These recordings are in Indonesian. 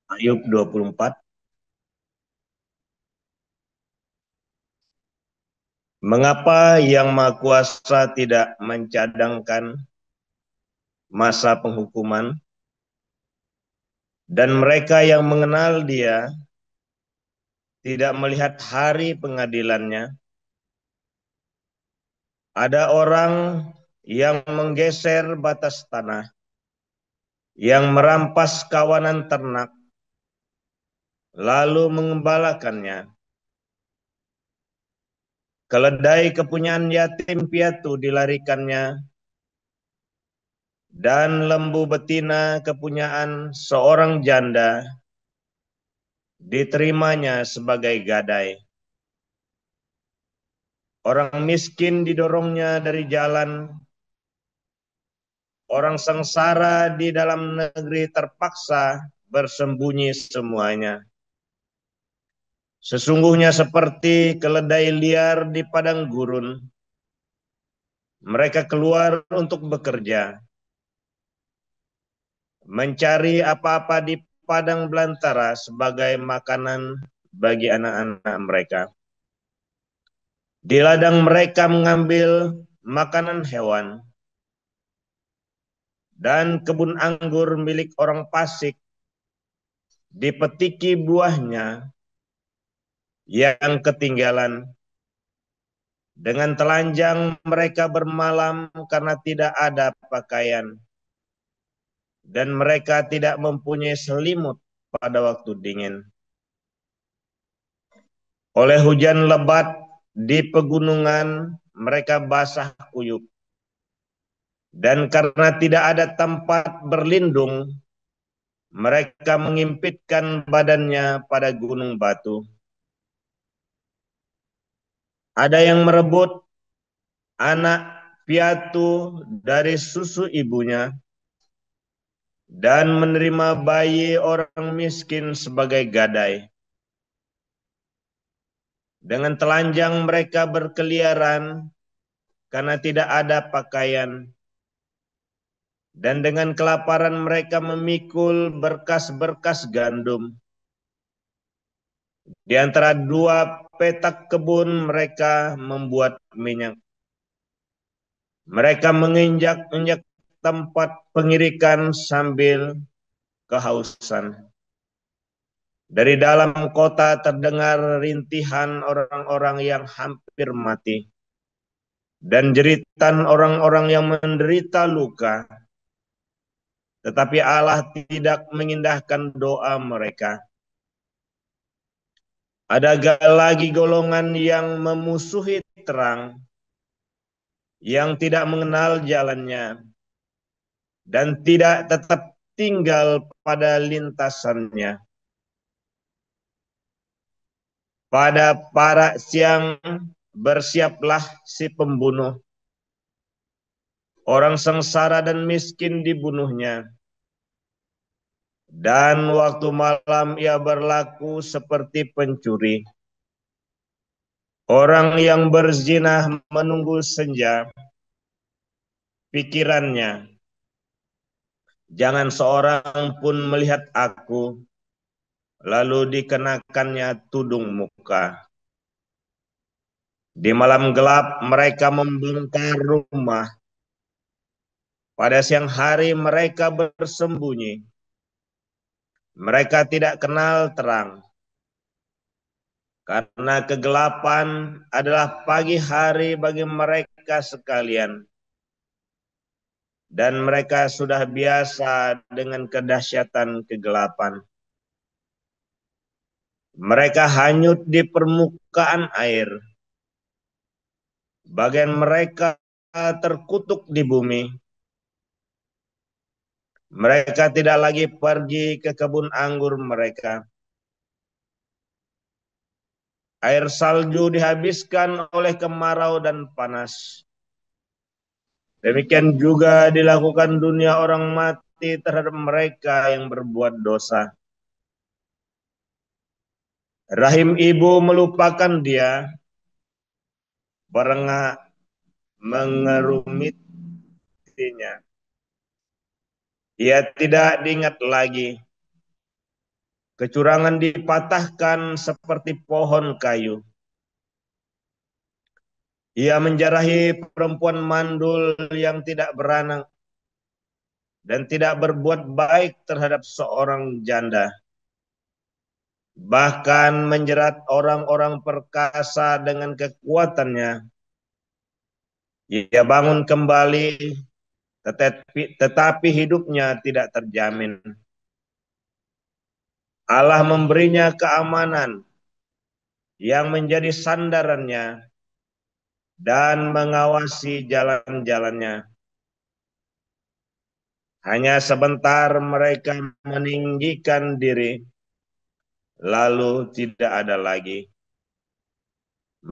Ayub 24. Mengapa Yang Maha Kuasa tidak mencadangkan masa penghukuman, dan mereka yang mengenal Dia tidak melihat hari pengadilannya? Ada orang yang menggeser batas tanah, yang merampas kawanan ternak, lalu mengembalakannya. Keledai kepunyaan yatim piatu dilarikannya, dan lembu betina kepunyaan seorang janda diterimanya sebagai gadai. Orang miskin didorongnya dari jalan, orang sengsara di dalam negeri terpaksa bersembunyi semuanya. Sesungguhnya seperti keledai liar di padang gurun, mereka keluar untuk bekerja, mencari apa-apa di padang belantara sebagai makanan bagi anak-anak mereka. Di ladang mereka mengambil makanan hewan, dan kebun anggur milik orang fasik dipetiki buahnya yang ketinggalan. Dengan telanjang mereka bermalam karena tidak ada pakaian, dan mereka tidak mempunyai selimut pada waktu dingin. Oleh hujan lebat di pegunungan mereka basah kuyup, dan karena tidak ada tempat berlindung mereka mengimpitkan badannya pada gunung batu. Ada yang merebut anak piatu dari susu ibunya, dan menerima bayi orang miskin sebagai gadai. Dengan telanjang mereka berkeliaran karena tidak ada pakaian, dan dengan kelaparan mereka memikul berkas-berkas gandum. Di antara dua petak kebun mereka membuat minyak. Mereka menginjak-injak tempat pengirikan sambil kehausan. Dari dalam kota terdengar rintihan orang-orang yang hampir mati, dan jeritan orang-orang yang menderita luka. Tetapi Allah tidak mengindahkan doa mereka. Ada lagi golongan yang memusuhi terang, yang tidak mengenal jalannya, dan tidak tetap tinggal pada lintasannya. Pada para siang bersiaplah si pembunuh, orang sengsara dan miskin dibunuhnya, dan waktu malam ia berlaku seperti pencuri. Orang yang berzina menunggu senja, pikirannya, jangan seorang pun melihat aku, lalu dikenakannya tudung muka. Di malam gelap mereka membongkar rumah, pada siang hari mereka bersembunyi. Mereka tidak kenal terang, karena kegelapan adalah pagi hari bagi mereka sekalian, dan mereka sudah biasa dengan kedahsyatan kegelapan. Mereka hanyut di permukaan air, bagian mereka terkutuk di bumi. Mereka tidak lagi pergi ke kebun anggur mereka. Air salju dihabiskan oleh kemarau dan panas. Demikian juga dilakukan dunia orang mati terhadap mereka yang berbuat dosa. Rahim ibu melupakan dia, berengah mengerumitinya. Ia tidak diingat lagi. Kecurangan dipatahkan seperti pohon kayu. Ia menjarahi perempuan mandul yang tidak beranak dan tidak berbuat baik terhadap seorang janda. Bahkan menjerat orang-orang perkasa dengan kekuatannya. Ia bangun kembali, tetapi hidupnya tidak terjamin. Allah memberinya keamanan yang menjadi sandarannya dan mengawasi jalan-jalannya. Hanya sebentar mereka meninggikan diri, lalu tidak ada lagi.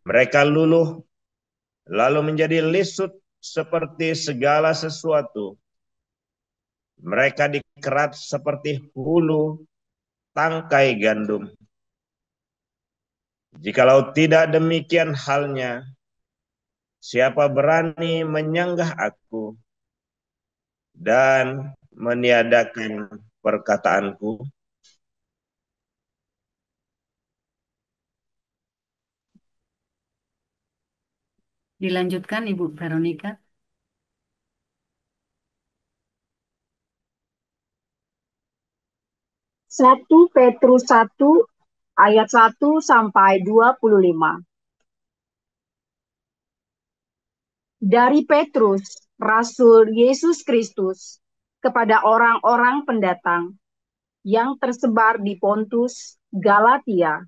Mereka luluh, lalu menjadi lisut seperti segala sesuatu. Mereka dikerat seperti hulu tangkai gandum. Jikalau tidak demikian halnya, siapa berani menyanggah aku dan meniadakan perkataanku? Dilanjutkan Ibu Veronica. Satu Petrus 1 ayat 1 sampai 25. Dari Petrus, Rasul Yesus Kristus, kepada orang-orang pendatang yang tersebar di Pontus, Galatia,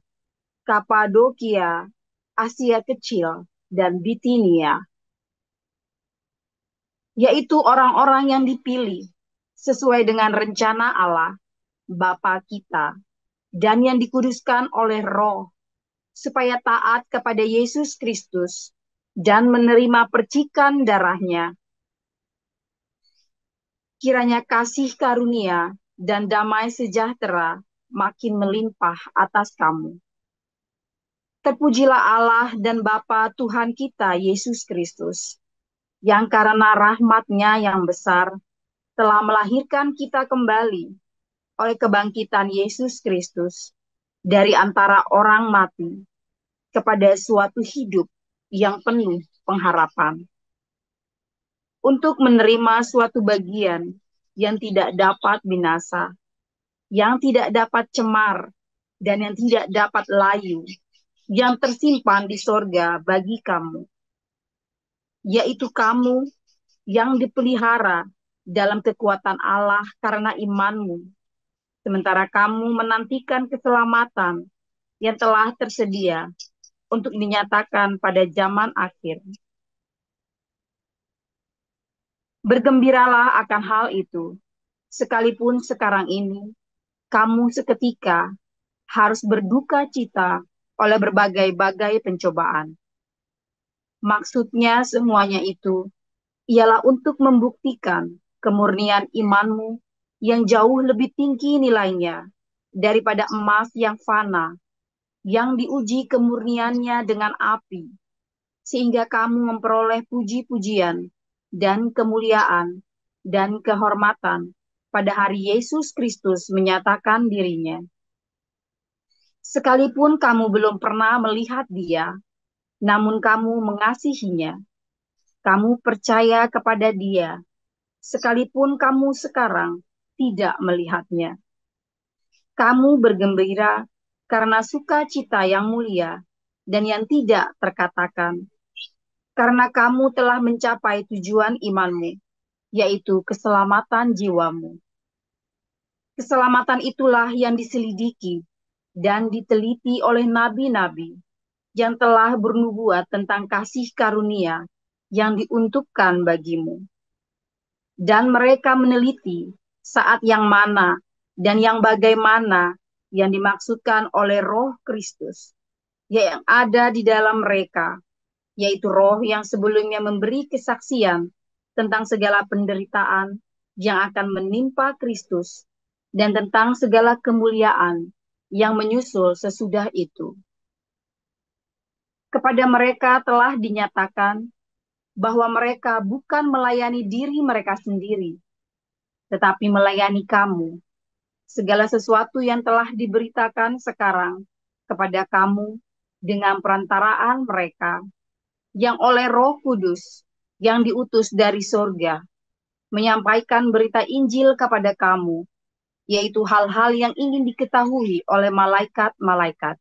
Kapadokia, Asia Kecil, dan Bitinia, yaitu orang-orang yang dipilih sesuai dengan rencana Allah, Bapa kita, dan yang dikuduskan oleh Roh, supaya taat kepada Yesus Kristus dan menerima percikan darahnya. Kiranya kasih karunia dan damai sejahtera makin melimpah atas kamu. Terpujilah Allah dan Bapa Tuhan kita Yesus Kristus, yang karena rahmat-Nya yang besar telah melahirkan kita kembali oleh kebangkitan Yesus Kristus dari antara orang mati kepada suatu hidup yang penuh pengharapan, untuk menerima suatu bagian yang tidak dapat binasa, yang tidak dapat cemar, dan yang tidak dapat layu, yang tersimpan di sorga bagi kamu, yaitu kamu yang dipelihara dalam kekuatan Allah karena imanmu, sementara kamu menantikan keselamatan yang telah tersedia untuk dinyatakan pada zaman akhir. Bergembiralah akan hal itu, sekalipun sekarang ini kamu seketika harus berduka cita oleh berbagai-bagai pencobaan. Maksudnya semuanya itu ialah untuk membuktikan kemurnian imanmu yang jauh lebih tinggi nilainya daripada emas yang fana, yang diuji kemurniannya dengan api, sehingga kamu memperoleh puji-pujian dan kemuliaan dan kehormatan pada hari Yesus Kristus menyatakan dirinya. Sekalipun kamu belum pernah melihat Dia, namun kamu mengasihinya, kamu percaya kepada Dia, sekalipun kamu sekarang tidak melihatnya. Kamu bergembira karena sukacita yang mulia dan yang tidak terkatakan, karena kamu telah mencapai tujuan imanmu, yaitu keselamatan jiwamu. Keselamatan itulah yang diselidiki dan diteliti oleh nabi-nabi yang telah bernubuat tentang kasih karunia yang diuntukkan bagimu. Dan mereka meneliti saat yang mana dan yang bagaimana yang dimaksudkan oleh Roh Kristus yang ada di dalam mereka, yaitu Roh yang sebelumnya memberi kesaksian tentang segala penderitaan yang akan menimpa Kristus dan tentang segala kemuliaan yang menyusul sesudah itu. Kepada mereka telah dinyatakan bahwa mereka bukan melayani diri mereka sendiri, tetapi melayani kamu, segala sesuatu yang telah diberitakan sekarang kepada kamu dengan perantaraan mereka yang oleh Roh Kudus yang diutus dari sorga menyampaikan berita Injil kepada kamu, yaitu hal-hal yang ingin diketahui oleh malaikat-malaikat.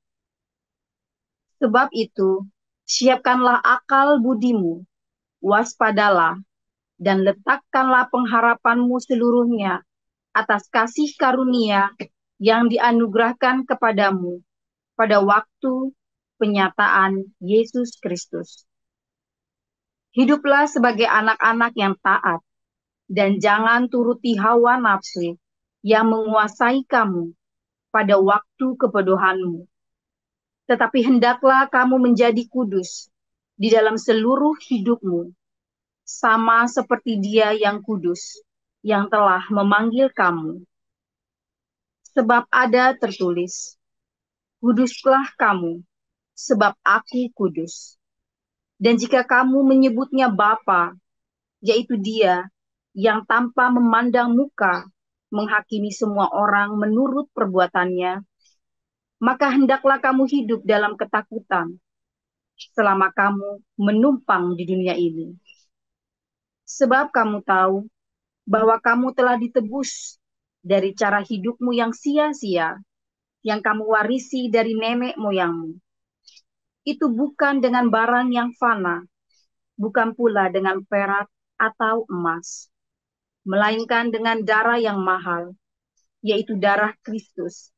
Sebab itu, siapkanlah akal budimu, waspadalah, dan letakkanlah pengharapanmu seluruhnya atas kasih karunia yang dianugerahkan kepadamu pada waktu penyataan Yesus Kristus. Hiduplah sebagai anak-anak yang taat, dan jangan turuti hawa nafsu yang menguasai kamu pada waktu kebodohanmu. Tetapi hendaklah kamu menjadi kudus di dalam seluruh hidupmu, sama seperti Dia yang kudus, yang telah memanggil kamu. Sebab ada tertulis, kuduslah kamu, sebab aku kudus. Dan jika kamu menyebutnya Bapa, yaitu Dia yang tanpa memandang muka menghakimi semua orang menurut perbuatannya, maka hendaklah kamu hidup dalam ketakutan selama kamu menumpang di dunia ini. Sebab kamu tahu bahwa kamu telah ditebus dari cara hidupmu yang sia-sia, yang kamu warisi dari nenek moyangmu. Itu bukan dengan barang yang fana, bukan pula dengan perak atau emas, melainkan dengan darah yang mahal, yaitu darah Kristus,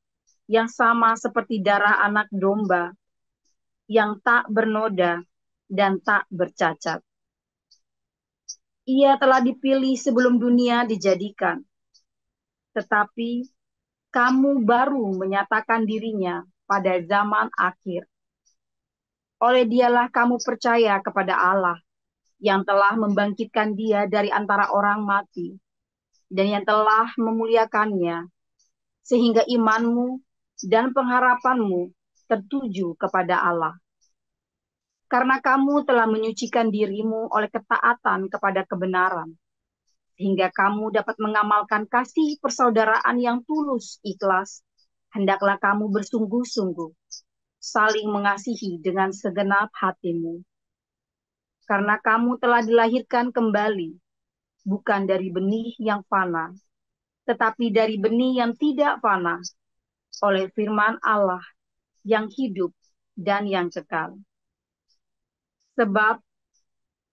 yang sama seperti darah anak domba, yang tak bernoda dan tak bercacat. Ia telah dipilih sebelum dunia dijadikan, tetapi kamu baru menyatakan dirinya pada zaman akhir. Oleh Dialah kamu percaya kepada Allah, yang telah membangkitkan Dia dari antara orang mati, dan yang telah memuliakannya, sehingga imanmu dan pengharapanmu tertuju kepada Allah. Karena kamu telah menyucikan dirimu oleh ketaatan kepada kebenaran, sehingga kamu dapat mengamalkan kasih persaudaraan yang tulus ikhlas, hendaklah kamu bersungguh-sungguh, saling mengasihi dengan segenap hatimu. Karena kamu telah dilahirkan kembali, bukan dari benih yang fana, tetapi dari benih yang tidak fana, oleh firman Allah yang hidup dan yang kekal. Sebab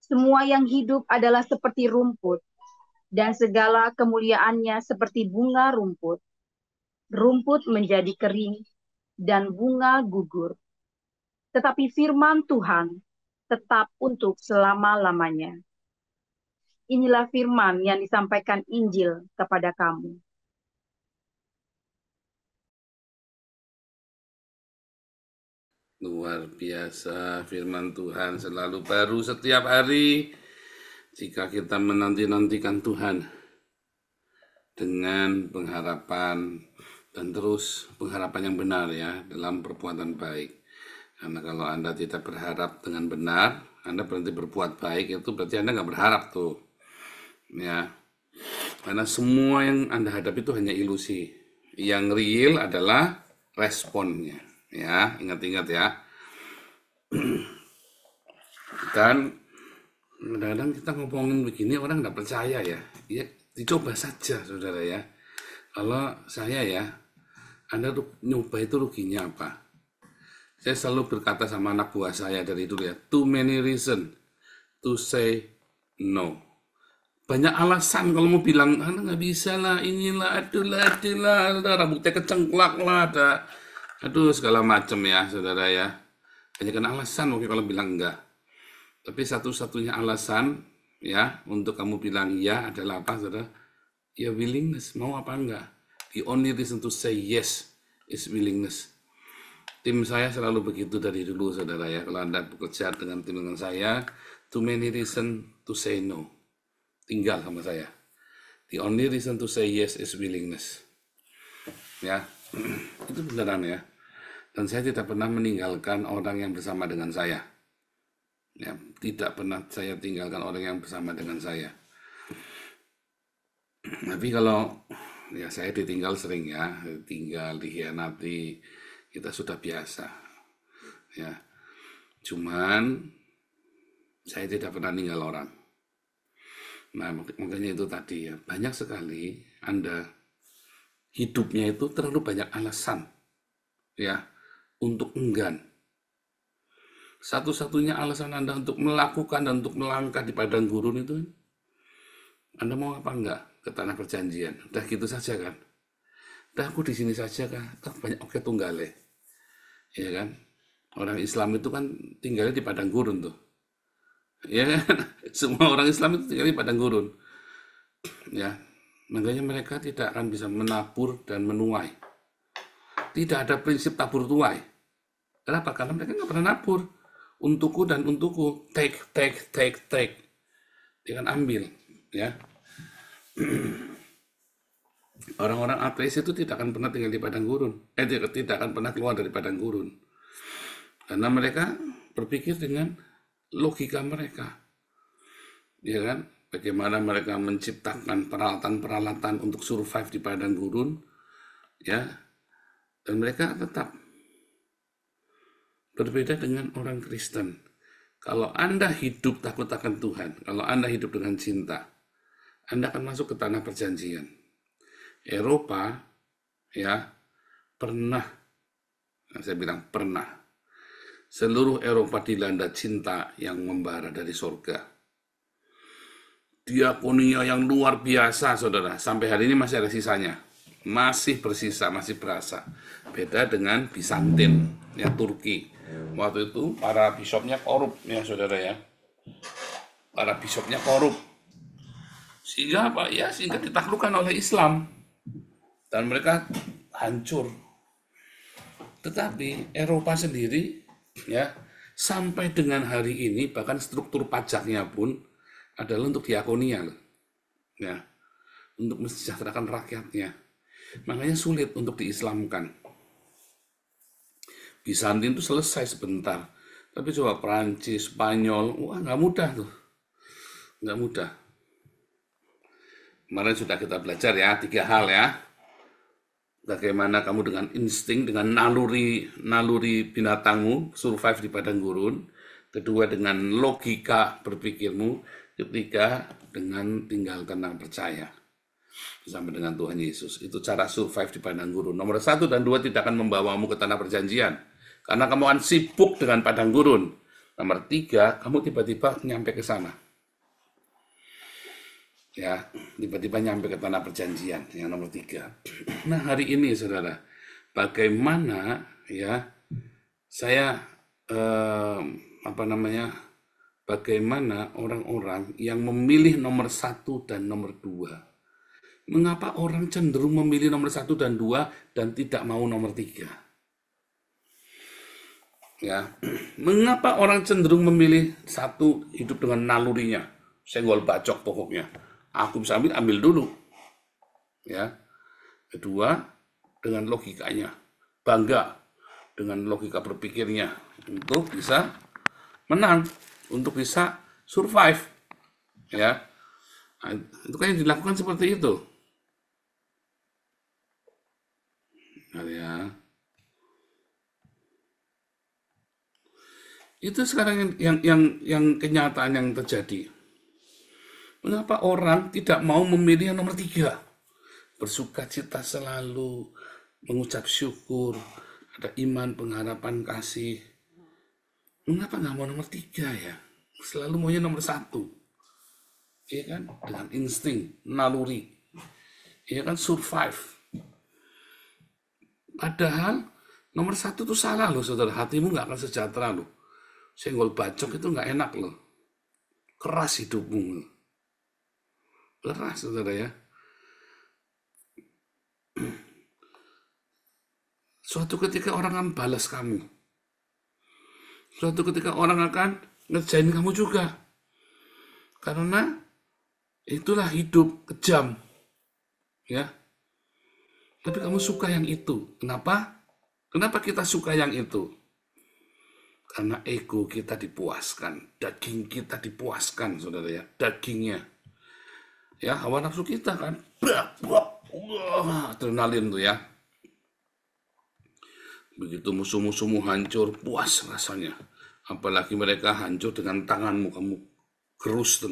semua yang hidup adalah seperti rumput, dan segala kemuliaannya seperti bunga rumput. Rumput menjadi kering, dan bunga gugur. Tetapi firman Tuhan tetap untuk selama-lamanya. Inilah firman yang disampaikan Injil kepada kamu. Luar biasa, firman Tuhan selalu baru setiap hari jika kita menanti-nantikan Tuhan dengan pengharapan dan terus pengharapan yang benar ya dalam perbuatan baik. Karena kalau Anda tidak berharap dengan benar, Anda berhenti berbuat baik, itu berarti Anda nggak berharap tuh. Ya, karena semua yang Anda hadapi itu hanya ilusi. Yang real adalah responnya. Ya, ingat-ingat ya. Dan kadang-kadang kita ngomongin begini orang nggak percaya ya. Ya, dicoba saja saudara ya. Kalau saya ya, Anda nyoba itu ruginya apa? Saya selalu berkata sama anak buah saya dari dulu ya, too many reason to say no. Banyak alasan kalau mau bilang, Anda nggak bisa lah, inilah, adulah, ada rambutnya kecengklak lah, ada, aduh segala macam ya saudara ya. Banyak alasan mungkin kalau bilang enggak. Tapi satu-satunya alasan ya untuk kamu bilang iya adalah apa saudara? Ya willingness, mau apa enggak. The only reason to say yes is willingness. Tim saya selalu begitu dari dulu saudara ya. Kalau Anda bekerja dengan tim dengan saya, too many reason to say no. Tinggal sama saya. The only reason to say yes is willingness. Ya, itu beneran ya. Dan saya tidak pernah meninggalkan orang yang bersama dengan saya. Ya, tidak pernah saya tinggalkan orang yang bersama dengan saya. Tapi kalau Ya saya ditinggal sering ya, tinggal dikhianati, kita sudah biasa. Ya, cuman saya tidak pernah ninggal orang. Nah, makanya itu tadi ya, banyak sekali Anda hidupnya itu terlalu banyak alasan ya untuk enggan. Satu-satunya alasan Anda untuk melakukan dan untuk melangkah di padang gurun itu, Anda mau apa enggak ke tanah perjanjian? Udah gitu saja kan? Udah aku di sini saja kan? Banyak oke tunggale. Ya kan? Orang Islam itu kan tinggalnya di padang gurun tuh. Ya kan? Semua orang Islam itu tinggal di padang gurun. Ya. Makanya mereka tidak akan bisa menabur dan menuai. Tidak ada prinsip tabur tuai. Kenapa? Karena mereka nggak pernah nabur. Untukku dan untukku, take. Dia akan ambil, ya. Orang-orang ateis itu tidak akan pernah tinggal di padang gurun. Tidak akan pernah keluar dari padang gurun. Karena mereka berpikir dengan logika mereka. Ya kan? Bagaimana mereka menciptakan peralatan-peralatan untuk survive di padang gurun, ya. Dan mereka tetap berbeda dengan orang Kristen. Kalau Anda hidup takut akan Tuhan, kalau Anda hidup dengan cinta, Anda akan masuk ke tanah perjanjian. Eropa, ya, pernah, saya bilang pernah, seluruh Eropa dilanda cinta yang membara dari surga. Diakonia yang luar biasa, saudara. Sampai hari ini masih ada sisanya. Masih bersisa, masih berasa. Beda dengan Bizantin, ya Turki. Waktu itu para bisopnya korup, ya saudara ya. Para bisopnya korup. Sehingga apa? Ya, sehingga ditaklukkan oleh Islam. Dan mereka hancur. Tetapi Eropa sendiri, ya, sampai dengan hari ini, bahkan struktur pajaknya pun adalah untuk diakonia, ya, untuk mensejahterakan rakyatnya. Makanya sulit untuk diislamkan. Bizantin itu selesai sebentar, tapi coba Prancis, Spanyol, wah nggak mudah tuh, nggak mudah. Kemarin sudah kita belajar ya 3 hal ya. Bagaimana kamu dengan insting, dengan naluri binatangmu survive di padang gurun. Kedua dengan logika berpikirmu. Ketiga dengan tinggal tenang percaya bersama dengan Tuhan Yesus. Itu cara survive di padang gurun. Nomor 1 dan 2 tidak akan membawamu ke tanah perjanjian. Karena kamu akan sibuk dengan padang gurun. Nomor 3, kamu tiba-tiba nyampe ke sana. Ya, tiba-tiba nyampe ke tanah perjanjian. Yang nomor 3. Nah, hari ini, saudara, bagaimana ya saya bagaimana orang-orang yang memilih nomor 1 dan nomor 2. Mengapa orang cenderung memilih nomor 1 dan 2 dan tidak mau nomor 3? Ya, mengapa orang cenderung memilih 1 hidup dengan nalurinya, senggol bacok pokoknya, aku bisa ambil dulu, ya. Kedua dengan logikanya, bangga dengan logika berpikirnya untuk bisa menang, untuk bisa survive, ya. Nah, itu kan yang dilakukan seperti itu, ya. Itu sekarang yang kenyataan yang terjadi. Mengapa orang tidak mau memilih yang nomor 3? Bersuka cita selalu, mengucap syukur, ada iman, pengharapan, kasih. Mengapa nggak mau nomor 3 ya? Selalu maunya nomor 1. Iya kan? Dengan insting, naluri. Iya kan? Survive. Padahal nomor 1 itu salah loh, saudara. Hatimu nggak akan sejahtera loh. Senggol bacok itu nggak enak loh. Keras hidupmu. Keras, saudara ya. Suatu ketika orang akan balas kamu. Suatu ketika orang akan ngerjain kamu juga. Karena itulah hidup kejam. Ya. Tapi kamu suka yang itu. Kenapa? Kenapa kita suka yang itu? Karena ego kita dipuaskan, daging kita dipuaskan, saudara ya, dagingnya. Ya, hawa nafsu kita kan, wah, adrenalin tuh ya. Begitu musuh-musuhmu hancur, puas rasanya. Apalagi mereka hancur dengan tanganmu, kamu gerus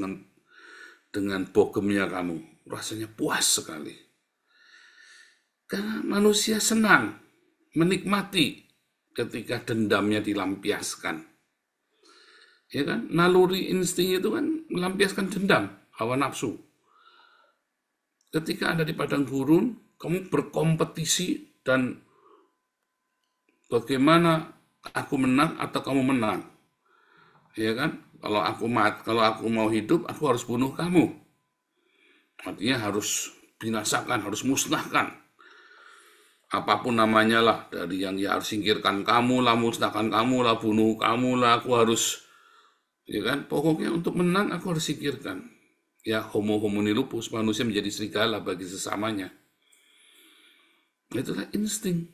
dengan bogemnya kamu. Rasanya puas sekali. Karena manusia senang menikmati ketika dendamnya dilampiaskan. Ya kan? Naluri insting itu kan melampiaskan dendam, hawa nafsu. Ketika ada di padang gurun, kamu berkompetisi dan bagaimana aku menang atau kamu menang. Ya kan? Kalau aku mau hidup, aku harus bunuh kamu. Artinya harus binasakan, harus musnahkan. Apapun namanya lah, dari yang ya harus singkirkan kamu lah, musnahkan kamu lah, bunuh kamu lah, aku harus, ya kan? Pokoknya untuk menang aku harus singkirkan. Ya, homo homini lupus, manusia menjadi serigala bagi sesamanya. Itulah insting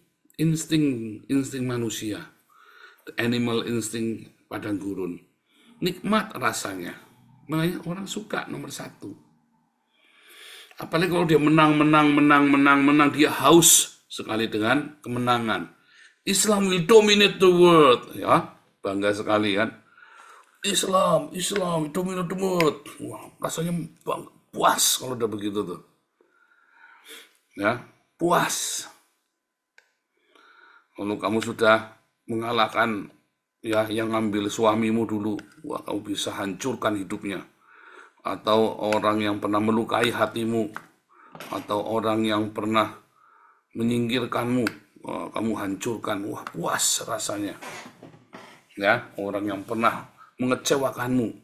manusia, the animal instinct padang gurun. Nikmat rasanya, makanya orang suka nomor satu. Apalagi kalau dia menang, dia haus sekali dengan kemenangan. Islam will dominate the world, ya, bangga sekali kan. Islam, dominate the world. Wah, rasanya puas kalau udah begitu tuh. Ya, puas. Kalau kamu sudah mengalahkan ya yang ngambil suamimu dulu, wah kamu bisa hancurkan hidupnya. Atau orang yang pernah melukai hatimu, atau orang yang pernah menyingkirkanmu, wah, kamu hancurkan, wah puas rasanya. Ya, orang yang pernah mengecewakanmu.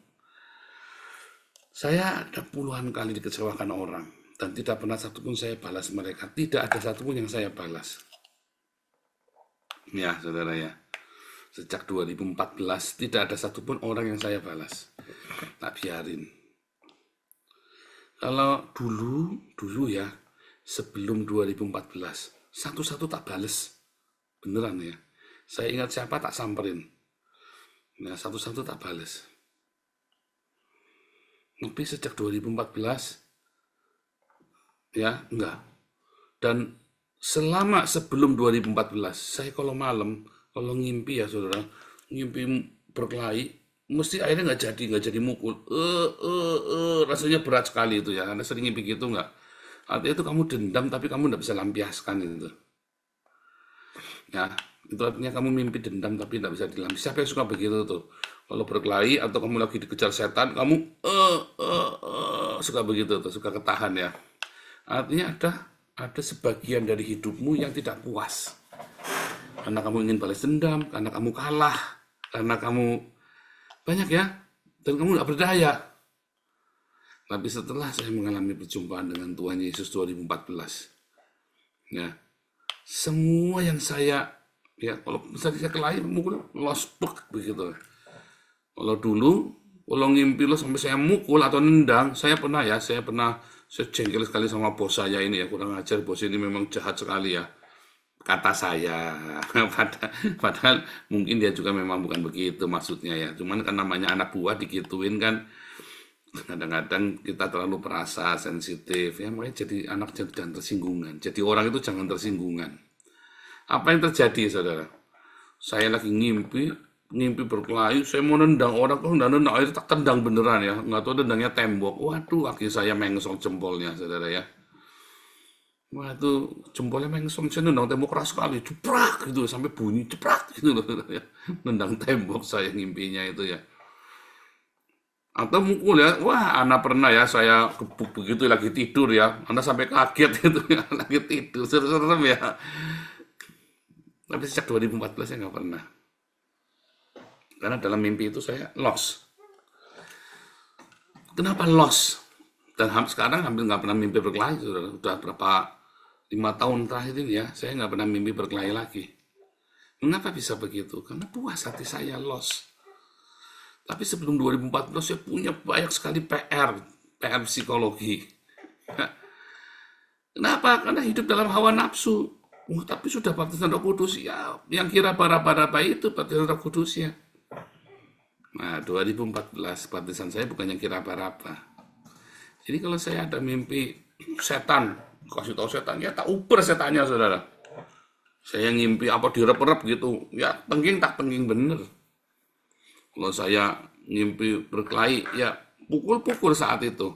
Saya ada puluhan kali dikecewakan orang dan tidak pernah satupun saya balas mereka. Tidak ada satupun yang saya balas. Ya, saudara ya. Sejak 2014 tidak ada satupun orang yang saya balas. Tak biarin. Kalau dulu ya, sebelum 2014, satu-satu tak balas. Beneran ya. Saya ingat siapa tak samperin. Nah, satu-satu tak balas. Tapi sejak 2014, ya, enggak. Dan selama sebelum 2014, saya kalau malam, kalau ngimpi ya saudara, ngimpi berkelahi, mesti akhirnya nggak jadi mukul. Rasanya berat sekali itu ya, karena sering ngimpi gitu enggak. Artinya itu kamu dendam, tapi kamu nggak bisa lampiaskan itu. Ya, itu artinya kamu mimpi dendam tapi tidak bisa dilampiaskan. Siapa yang suka begitu tuh? Kalau berkelahi atau kamu lagi dikejar setan, kamu suka begitu tuh, suka ketahan ya. Artinya ada sebagian dari hidupmu yang tidak puas. Karena kamu ingin balas dendam, karena kamu kalah, karena kamu banyak ya, dan kamu nggak berdaya. Tapi setelah saya mengalami perjumpaan dengan Tuhan Yesus 2014, ya, semua yang saya, ya kalau misalnya saya kelahi, mukul lost book begitu. Kalau dulu, kalau ngimpi lo sampai saya mukul atau nendang, saya jengkel sekali sama bos saya ini ya, kurang ajar, bos ini memang jahat sekali ya, kata saya. Padahal mungkin dia juga memang bukan begitu maksudnya ya, cuman kan namanya anak buah digituin kan, kadang-kadang kita terlalu perasa, sensitif, ya makanya jadi anak jangan tersinggungan. Jadi orang itu jangan tersinggungan. Apa yang terjadi, saudara? Saya lagi ngimpi berkelahi, saya mau nendang orang, kok nendang, itu tak tendang beneran ya, nggak tahu tendangnya tembok. Waduh, kaki saya mengsong jempolnya, saudara ya. Waduh, jempolnya mengsong, saya nendang tembok keras sekali, jeprak gitu, sampai bunyi jeprak gitu loh, saudara ya. Nendang tembok saya ngimpinya itu ya. Atau mukul ya, wah Ana pernah ya, saya gebuk begitu lagi tidur ya, Ana sampai kaget gitu ya, lagi tidur, serem ya. Tapi sejak 2014 saya nggak pernah. Karena dalam mimpi itu saya lost. Kenapa lost? Dan sekarang hampir nggak pernah mimpi berkelahi, sudah berapa 5 tahun terakhir ini ya, saya nggak pernah mimpi berkelahi lagi. Mengapa bisa begitu? Karena puas hati saya lost. Tapi sebelum 2014 saya punya banyak sekali PR psikologi. Kenapa? Karena hidup dalam hawa nafsu. Tapi sudah baptisan Roh Kudus ya, yang kira para itu baptisan Roh Kudus ya. Nah, 2014 baptisan saya bukan yang kira apa. Jadi kalau saya ada mimpi setan kasih tahu setan, ya tak uber setannya, saudara. Saya ngimpi apa direp-rep gitu, ya tengking tak tengking bener. Kalau saya ngimpi berkelahi, ya pukul-pukul saat itu.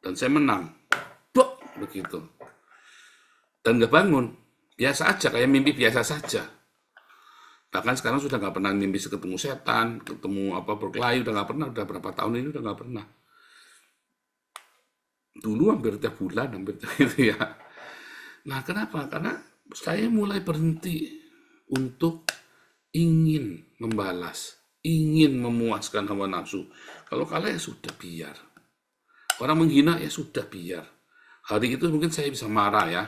Dan saya menang. Bok, begitu. Dan nggak bangun. Biasa aja, kayak mimpi biasa saja. Bahkan sekarang sudah nggak pernah mimpi ketemu setan, ketemu apa berkelahi, udah nggak pernah. Udah berapa tahun ini udah nggak pernah. Dulu hampir tiap bulan, hampir gitu ya. Nah, kenapa? Karena saya mulai berhenti untuk ingin membalas, ingin memuaskan hawa nafsu. Kalau kalah ya sudah biar. Orang menghina ya sudah biar. Hari itu mungkin saya bisa marah ya.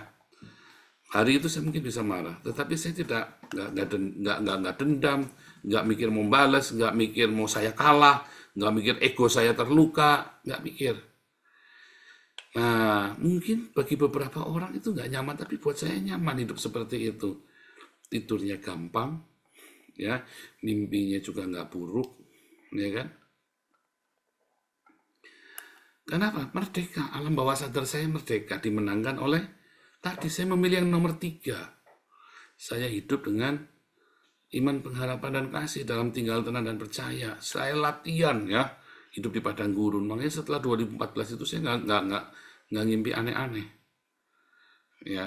Hari itu saya mungkin bisa marah, tetapi saya nggak dendam, nggak mikir mau balas, nggak mikir mau saya kalah, nggak mikir ego saya terluka, nggak mikir. Nah, mungkin bagi beberapa orang itu nggak nyaman, tapi buat saya nyaman hidup seperti itu. Tidurnya gampang, ya, mimpinya juga nggak buruk, ya kan? Kenapa? Merdeka. Alam bawah sadar saya merdeka, dimenangkan oleh tadi saya memilih yang nomor 3. Saya hidup dengan iman, pengharapan, dan kasih dalam tinggal tenang dan percaya. Saya latihan ya, hidup di padang gurun. Makanya setelah 2014 itu saya nggak ngimpi aneh-aneh. Ya.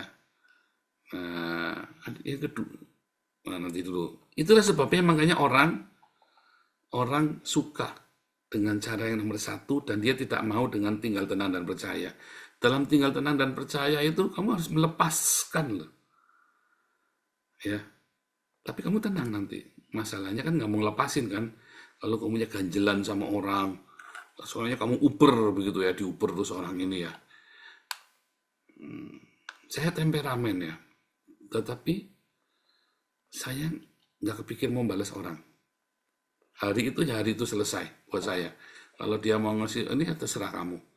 Nah, yang kedua, nanti dulu. Itulah sebabnya makanya orang suka dengan cara yang nomor 1 dan dia tidak mau dengan tinggal tenang dan percaya. Dalam tinggal tenang dan percaya itu kamu harus melepaskan loh. Ya. Tapi kamu tenang nanti. Masalahnya kan nggak mau lepasin kan. Kalau kamu punya ganjelan sama orang, soalnya kamu uber begitu ya, diuber terus orang ini ya. Saya temperamen ya. Tetapi saya nggak kepikir mau balas orang. Hari itu selesai buat saya. Kalau dia mau ngasih, ini ya terserah kamu.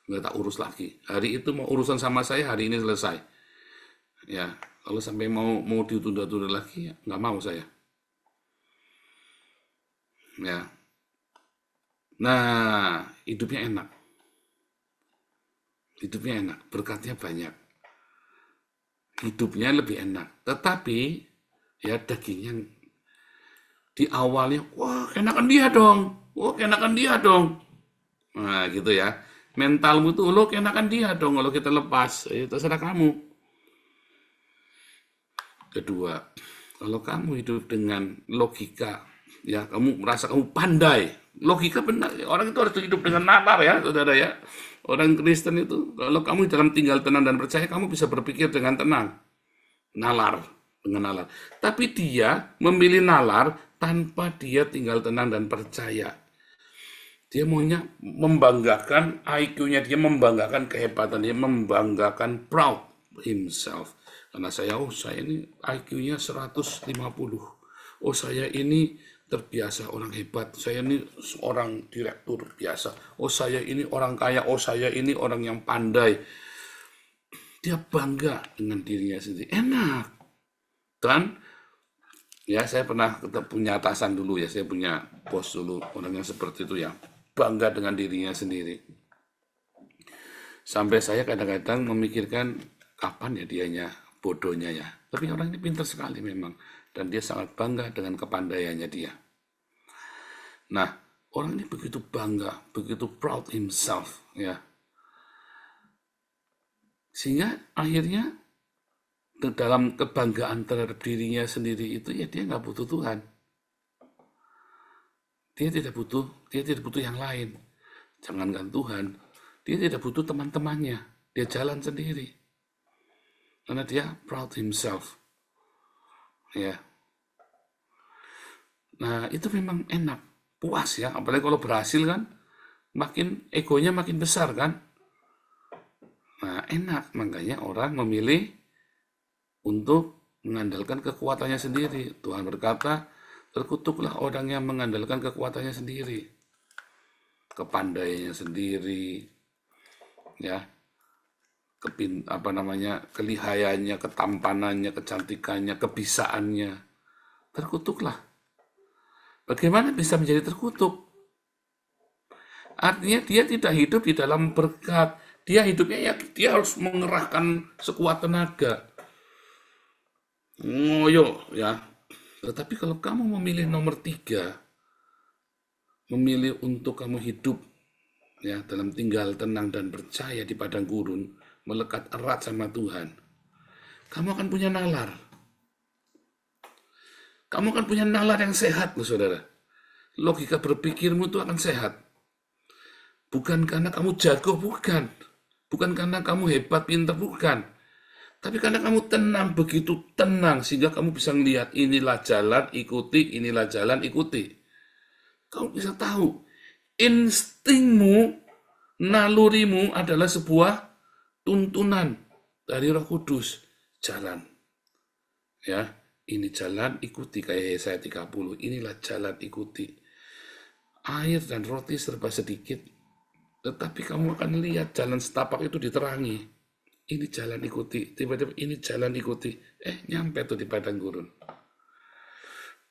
Nggak tak urus lagi. Hari itu mau urusan sama saya, hari ini selesai. Ya, kalau sampai mau ditunda-tunda lagi, ya, nggak mau saya. Ya. Nah, hidupnya enak. Hidupnya enak, berkatnya banyak. Hidupnya lebih enak. Tetapi, ya dagingnya di awalnya, wah enakan dia dong. Wah enakan dia dong. Nah gitu ya. Mentalmu tuh, lo enakan dia dong kalau kita lepas. Itu terserah kamu. Kedua, kalau kamu hidup dengan logika, ya kamu merasa kamu pandai. Logika benar. Orang itu harus hidup dengan nalar ya, saudara ya. Orang Kristen itu, kalau kamu dalam tinggal tenang dan percaya, kamu bisa berpikir dengan tenang. Nalar. Dengan nalar. Tapi dia memilih nalar tanpa dia tinggal tenang dan percaya. Dia maunya membanggakan IQ-nya, dia membanggakan kehebatan, dia membanggakan proud himself. Karena saya ini IQ-nya 150. Oh saya ini terbiasa orang hebat, saya ini seorang direktur biasa. Oh saya ini orang kaya, oh saya ini orang yang pandai. Dia bangga dengan dirinya sendiri. Enak. Dan ya saya pernah punya atasan dulu ya, saya punya bos dulu, orang yang seperti itu ya. Bangga dengan dirinya sendiri. Sampai saya kadang-kadang memikirkan kapan ya dianya bodohnya ya. Tapi orang ini pintar sekali memang. Dan dia sangat bangga dengan kepandaiannya dia. Nah, orang ini begitu bangga, begitu proud himself ya. Sehingga akhirnya dalam kebanggaan terhadap dirinya sendiri itu ya dia nggak butuh Tuhan. Dia tidak butuh yang lain. Jangankan Tuhan, dia tidak butuh teman-temannya. Dia jalan sendiri. Karena dia proud himself. Ya. Nah, itu memang enak, puas ya. Apalagi kalau berhasil kan, makin egonya makin besar kan. Nah, enak. Makanya orang memilih untuk mengandalkan kekuatannya sendiri. Tuhan berkata, terkutuklah orang yang mengandalkan kekuatannya sendiri, kepandaiannya sendiri, ya, kelihayannya, ketampanannya, kecantikannya, kebisaannya. Terkutuklah. Bagaimana bisa menjadi terkutuk? Artinya dia tidak hidup di dalam berkat, Dia hidupnya ya dia harus mengerahkan sekuat tenaga. Ngoyo ya. Tetapi kalau kamu memilih nomor 3, memilih untuk kamu hidup ya dalam tinggal tenang dan percaya di padang gurun, melekat erat sama Tuhan, kamu akan punya nalar. Kamu akan punya nalar yang sehat loh saudara. Logika berpikirmu itu akan sehat. Bukan karena kamu jago, bukan. Bukan karena kamu hebat, pintar, bukan. Tapi karena kamu tenang, begitu tenang, sehingga kamu bisa melihat inilah jalan, ikuti, inilah jalan, ikuti. Kamu bisa tahu, instingmu, nalurimu adalah sebuah tuntunan dari Roh Kudus. Jalan. Ya, ini jalan, ikuti, kayak Yesaya 30. Inilah jalan, ikuti. Air dan roti serba sedikit, tetapi kamu akan lihat jalan setapak itu diterangi. Ini jalan ikuti, tiba-tiba ini jalan ikuti. Nyampe tuh di padang gurun.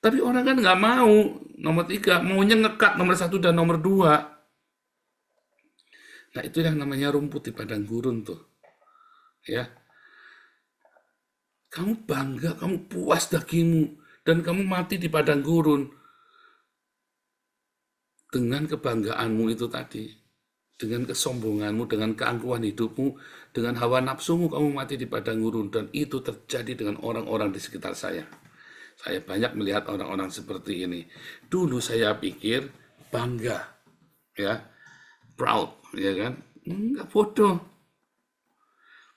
Tapi orang kan nggak mau, nomor 3, maunya ngekat nomor 1 dan nomor 2. Nah itu yang namanya rumput di padang gurun tuh. Ya, kamu bangga, kamu puas dagingmu, dan kamu mati di padang gurun. Dengan kebanggaanmu itu tadi. Dengan kesombonganmu, dengan keangkuhan hidupmu, dengan hawa nafsumu, kamu mati di padang gurun. Dan itu terjadi dengan orang-orang di sekitar saya. Saya banyak melihat orang-orang seperti ini. Dulu saya pikir bangga, ya, proud, ya kan? Enggak, bodoh.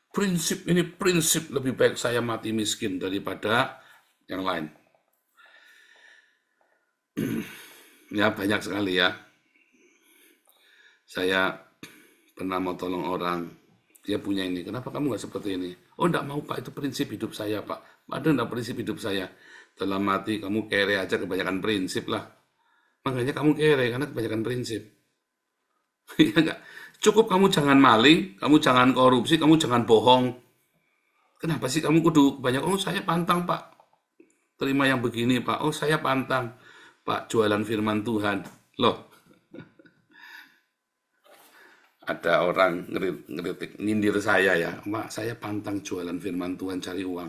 Prinsip ini prinsip, lebih baik saya mati miskin daripada yang lain. Ya banyak sekali ya. Saya pernah mau tolong orang, dia punya ini, kenapa kamu nggak seperti ini? Oh enggak mau Pak, itu prinsip hidup saya Pak. Padahal enggak prinsip hidup saya. Dalam hati kamu kere aja, kebanyakan prinsip lah. Makanya kamu kere, karena kebanyakan prinsip. Ya enggak? Cukup kamu jangan maling, kamu jangan korupsi, kamu jangan bohong. Kenapa sih kamu kudu banyak, oh saya pantang Pak. Terima yang begini Pak, oh saya pantang. Pak jualan firman Tuhan. Loh, ada orang ngeritik, nyindir saya ya, Mak, saya pantang jualan firman Tuhan cari uang.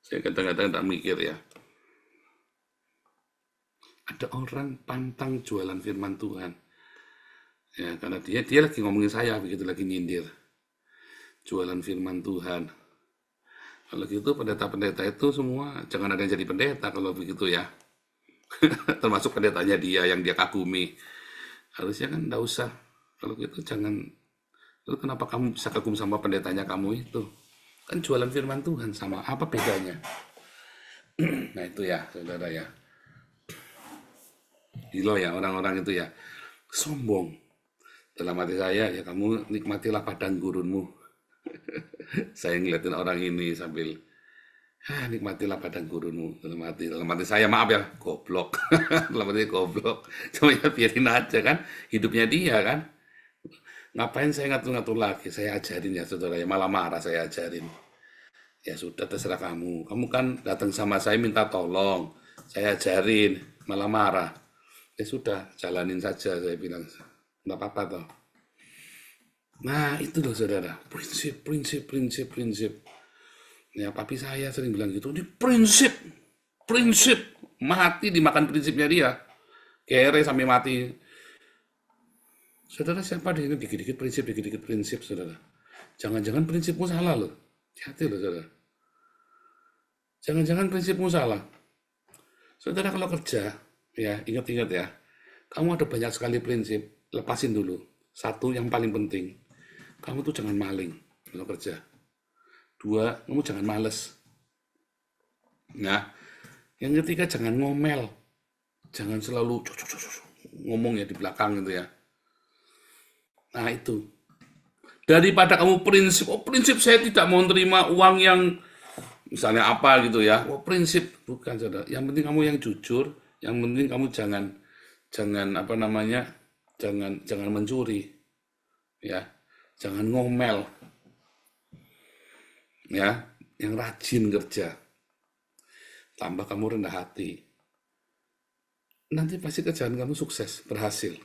Saya kadang-kadang tak mikir ya. Ada orang pantang jualan firman Tuhan. Ya, karena dia lagi ngomongin saya, begitu lagi nyindir. Jualan firman Tuhan. Kalau gitu pendeta-pendeta itu semua, jangan ada yang jadi pendeta kalau begitu ya. Termasuk pendetanya dia yang dia kagumi. Harusnya kan enggak usah. Kalau gitu jangan, lalu kenapa kamu bisa kagum sama pendetanya kamu itu? Kan jualan firman Tuhan, sama apa bedanya? Nah itu ya saudara ya. Gila ya orang-orang itu ya, sombong. Dalam hati saya ya, kamu nikmatilah padang gurunmu. Saya ngeliatin orang ini sambil, nikmatilah padang gurunmu. Dalam hati saya, maaf ya, goblok. Dalam hati goblok. Cuma ya biarin aja kan, hidupnya dia kan. Ngapain saya ngatur-ngatur lagi? Saya ajarin ya saudara ya, malah marah saya ajarin. Ya sudah terserah kamu. Kamu kan datang sama saya minta tolong. Saya ajarin, malah marah. Ya sudah, jalanin saja saya bilang. Enggak apa-apa toh. Nah itu loh saudara, prinsip. Ya papi saya sering bilang gitu, ini prinsip. Mati dimakan prinsipnya dia. Kere sampai mati. Saudara, siapa di sini dikit-dikit prinsip, saudara. Jangan-jangan prinsipmu salah loh. Hati-hati loh, saudara. Jangan-jangan prinsipmu salah. Saudara kalau kerja, ya ingat-ingat ya, kamu ada banyak sekali prinsip, lepasin dulu. 1 yang paling penting, kamu tuh jangan maling kalau kerja. 2, kamu jangan males. Nah, yang ketiga jangan ngomel. Jangan selalu ngomong ya di belakang gitu ya. Nah itu, daripada kamu prinsip saya tidak mau terima uang yang misalnya apa gitu ya, prinsip, bukan saudara. Yang penting kamu yang jujur, yang penting kamu jangan mencuri, ya, jangan ngomel, ya, yang rajin kerja, tambah kamu rendah hati, nanti pasti kerjaan kamu sukses, berhasil,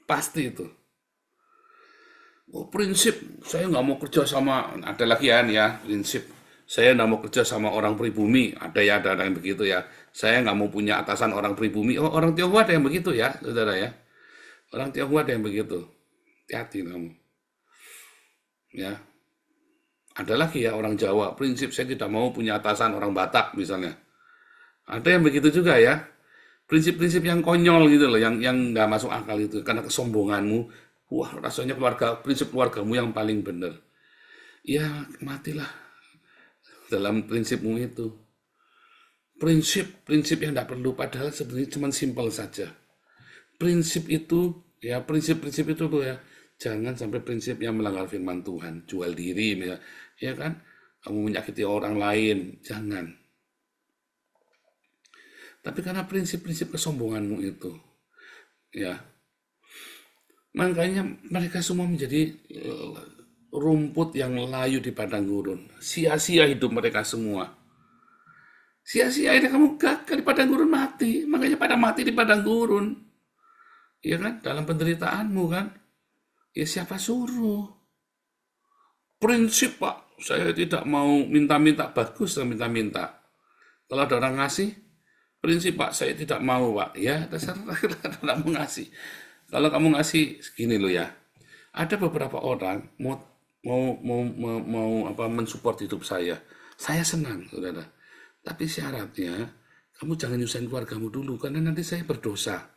pasti itu. Oh, prinsip, saya nggak mau kerja sama, ada lagi ya, nih ya, prinsip. Saya nggak mau kerja sama orang pribumi, ada ya, ada yang begitu ya. Saya nggak mau punya atasan orang pribumi. Oh, orang Tionghoa ada yang begitu ya, saudara ya. Orang Tionghoa ada yang begitu. Hati-hati kamu. Ya, ada lagi ya orang Jawa, prinsip saya tidak mau punya atasan orang Batak misalnya. Ada yang begitu juga ya. Prinsip-prinsip yang konyol gitu loh, yang nggak masuk akal itu karena kesombonganmu. Wah, rasanya prinsip keluargamu yang paling benar. Ya, matilah dalam prinsipmu itu. Prinsip yang tidak perlu, padahal sebenarnya cuma simpel saja. Prinsip itu, ya prinsip-prinsip itu tuh ya, jangan sampai prinsip yang melanggar firman Tuhan, jual diri, ya kan, kamu menyakiti orang lain, jangan. Tapi karena prinsip-prinsip kesombonganmu itu, ya, makanya mereka semua menjadi rumput yang layu di padang gurun. Sia-sia hidup mereka semua. Sia-sia ini kamu gagal di padang gurun, mati. Makanya pada mati di padang gurun. Ya kan? Dalam penderitaanmu kan. Ya siapa suruh? Prinsip, Pak. Saya tidak mau minta-minta. Bagus saya minta-minta. Kalau ada orang ngasih, prinsip, Pak. Saya tidak mau, Pak. Ya, terserah tidak mau ngasih. Kalau kamu ngasih segini loh ya. Ada beberapa orang mau mensupport hidup saya. Saya senang, saudara. Tapi syaratnya, kamu jangan nyusahin keluargamu dulu, karena nanti saya berdosa.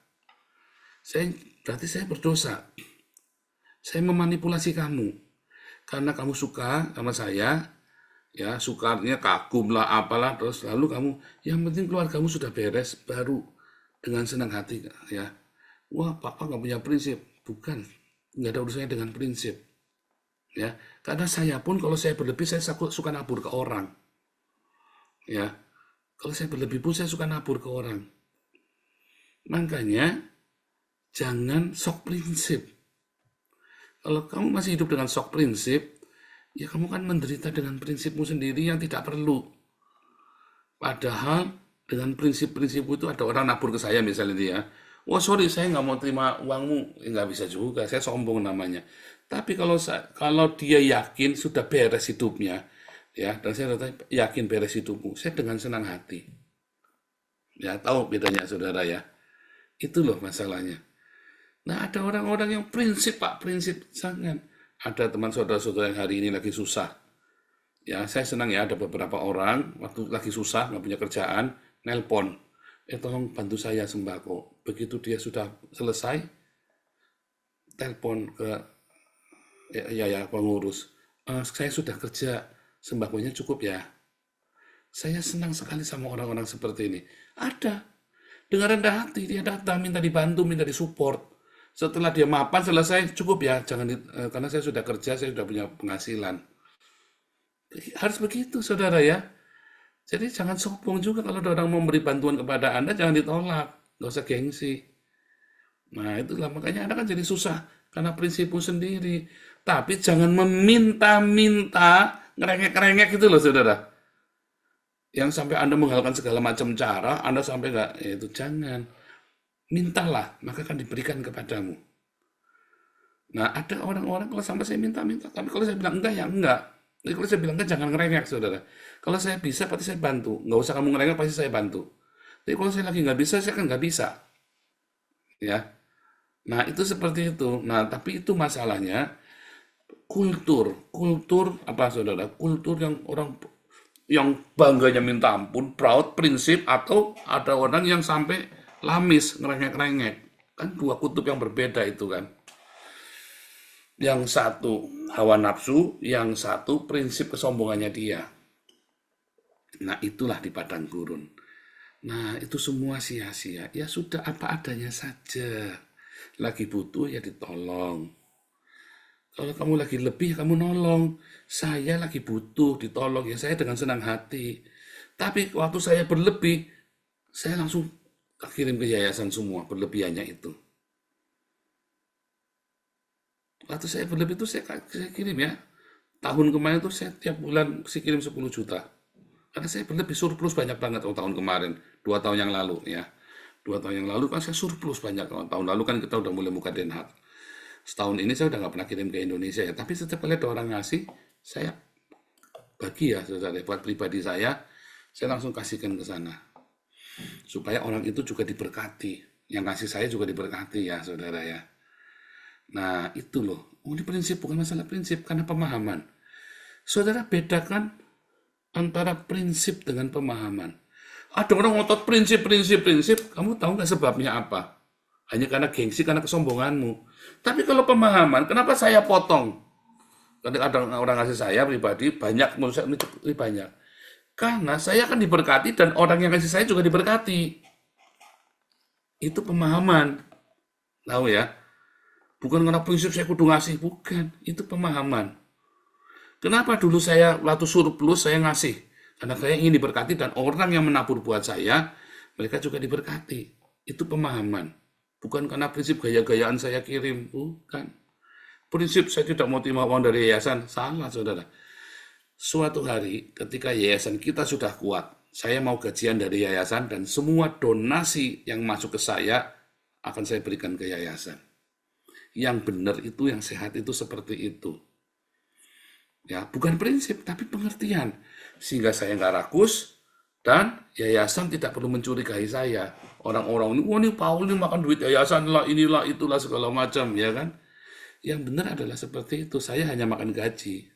Berarti saya berdosa. Saya memanipulasi kamu. Karena kamu suka sama saya, ya sukanya kagum lah, apalah, terus lalu kamu, yang penting keluargamu sudah beres, baru dengan senang hati, ya. Wah, papa nggak punya prinsip. Bukan, nggak ada urusannya dengan prinsip. Ya, karena saya pun kalau saya berlebih, saya suka nabur ke orang. Ya, kalau saya berlebih pun saya suka nabur ke orang. Makanya jangan sok prinsip. Kalau kamu masih hidup dengan sok prinsip, ya kamu kan menderita dengan prinsipmu sendiri yang tidak perlu. Padahal dengan prinsip-prinsip itu ada orang nabur ke saya misalnya dia, wah sorry saya nggak mau terima uangmu, nggak bisa juga, saya sombong namanya. Tapi kalau dia yakin sudah beres hidupnya, ya, dan saya yakin beres hidupmu, saya dengan senang hati. Ya, tahu bedanya saudara ya. Itu loh masalahnya. Nah, ada orang-orang yang prinsip, Pak, prinsip sangat. Ada teman saudara-saudara yang hari ini lagi susah. Ya, saya senang ya ada beberapa orang waktu lagi susah, nggak punya kerjaan, nelpon. Tolong bantu saya sembako. Begitu dia sudah selesai, telepon ke ya pengurus. Saya sudah kerja, sembakonya cukup ya. Saya senang sekali sama orang-orang seperti ini. Ada. Dengan rendah hati dia datang minta dibantu, minta disupport. Setelah dia mapan selesai, cukup ya, karena saya sudah kerja, saya sudah punya penghasilan. Harus begitu, saudara ya. Jadi jangan sombong juga kalau ada orang memberi bantuan kepada Anda, jangan ditolak. Nggak usah gengsi. Nah, itulah makanya Anda kan jadi susah karena prinsipmu sendiri. Tapi jangan meminta-minta, ngerengek-ngerengek gitu loh, saudara. Yang sampai Anda menghalalkan segala macam cara, Anda sampai nggak, ya itu jangan. Mintalah, maka akan diberikan kepadamu. Nah, ada orang-orang kalau sampai saya minta-minta, tapi kalau saya bilang enggak, ya enggak. Jadi kalau saya bilang enggak, jangan ngerengek, saudara. Kalau saya bisa, pasti saya bantu. Nggak usah kamu ngerengek, pasti saya bantu. Jadi kalau saya lagi nggak bisa, saya kan nggak bisa. Ya. Nah, itu seperti itu. Nah, tapi itu masalahnya, kultur apa saudara? Kultur yang orang yang bangganya minta ampun, proud, prinsip, atau ada orang yang sampai lamis, ngerengek-ngerengek. Kan dua kutub yang berbeda itu kan. Yang satu hawa nafsu, yang satu prinsip kesombongannya dia. Nah, itulah di padang gurun. Nah, itu semua sia-sia. Ya sudah, apa adanya saja. Lagi butuh, ya ditolong. Kalau kamu lagi lebih, kamu nolong. Saya lagi butuh, ditolong. Ya saya dengan senang hati. Tapi waktu saya berlebih, saya langsung kirim ke yayasan semua, berlebihannya itu. Waktu saya berlebih itu, saya kirim ya. Tahun kemarin itu saya tiap bulan saya kirim 10 juta. Karena saya berlebih surplus banyak banget tahun kemarin. 2 tahun yang lalu ya. 2 tahun yang lalu kan saya surplus banyak. Tahun lalu kan kita udah mulai muka Den Haag. Setahun ini saya udah nggak pernah kirim ke Indonesia ya, tapi setiap kali ada orang ngasih, saya bagi ya saudara. Buat pribadi saya langsung kasihkan ke sana. Supaya orang itu juga diberkati. Yang ngasih saya juga diberkati ya saudara ya. Nah itu loh, ini prinsip, bukan masalah prinsip, karena pemahaman. Saudara bedakan antara prinsip dengan pemahaman. Ada orang ngotot prinsip, kamu tahu nggak sebabnya apa? Hanya karena gengsi, karena kesombonganmu. Tapi kalau pemahaman, kenapa saya potong? Ketika ada orang ngasih saya pribadi, banyak, menurut saya ini banyak. Karena saya akan diberkati dan orang yang ngasih saya juga diberkati. Itu pemahaman. Tahu ya? Bukan karena prinsip saya kudu ngasih, bukan. Itu pemahaman. Kenapa dulu saya waktu surplus saya ngasih? Karena saya ingin diberkati dan orang yang menabur buat saya, mereka juga diberkati. Itu pemahaman. Bukan karena prinsip gaya-gayaan saya kirim, bukan. Prinsip saya tidak mau terima uang dari yayasan, salah saudara. Suatu hari ketika yayasan kita sudah kuat, saya mau gajian dari yayasan dan semua donasi yang masuk ke saya akan saya berikan ke yayasan. Yang benar itu, yang sehat itu seperti itu. Ya, bukan prinsip, tapi pengertian. Sehingga saya nggak rakus, dan yayasan tidak perlu mencurigai saya. Orang-orang ini, wah ini Paul ini makan duit yayasan lah, inilah, itulah, segala macam, ya kan? Yang benar adalah seperti itu, saya hanya makan gaji.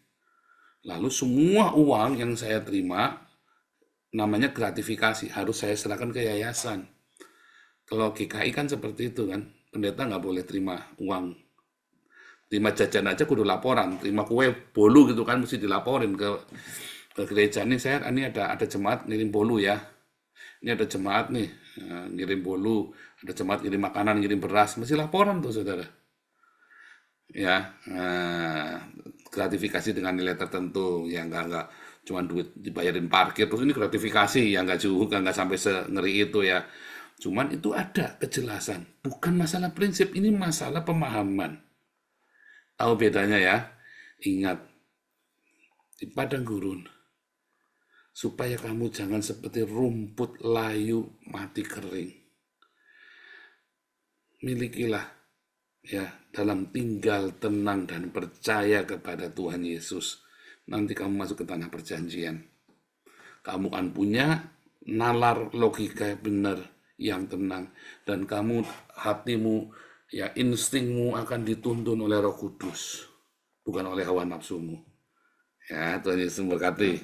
Lalu semua uang yang saya terima, namanya gratifikasi, harus saya serahkan ke yayasan. Kalau GKI kan seperti itu kan, pendeta nggak boleh terima uang. Terima jajan aja kudu laporan, terima kue bolu gitu kan mesti dilaporin ke gereja. Ini ada jemaat ngirim bolu ya. Ini ada jemaat nih ngirim bolu, ada jemaat ngirim makanan, ngirim beras, mesti laporan tuh saudara. Ya, gratifikasi dengan nilai tertentu, ya nggak cuma duit dibayarin parkir terus ini gratifikasi, ya nggak juga, nggak sampai sengeri itu ya. Cuman itu ada kejelasan, bukan masalah prinsip, ini masalah pemahaman. Tahu bedanya ya? Ingat, di padang gurun, supaya kamu jangan seperti rumput layu mati kering. Milikilah ya dalam tinggal tenang dan percaya kepada Tuhan Yesus. Nanti kamu masuk ke tanah perjanjian. Kamu akan punya nalar logika benar yang tenang. Dan kamu, hatimu, ya instingmu akan dituntun oleh Roh Kudus. Bukan oleh hawa nafsumu. Ya, Tuhan Yesus memberkati.